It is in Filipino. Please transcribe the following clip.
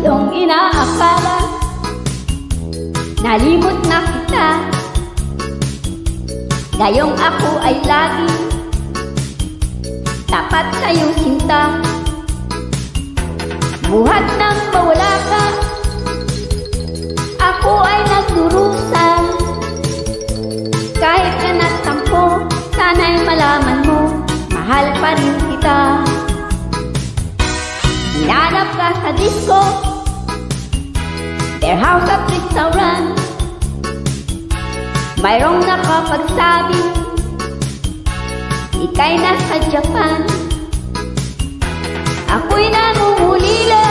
iyong inaakala, nalimot na kita. Ngayong ako ay lagi tapat sa'yo sinta. Buhat nang mawala ka, ako ay nagdurusa. Kahit ka natampo, sana'y malaman mo, mahal pa rin kita. Hinanap ka sa disco, warehouse at restaurant. Mayroong nakapagsabi, ika'y nasa Japan. Ako'y nangungulila,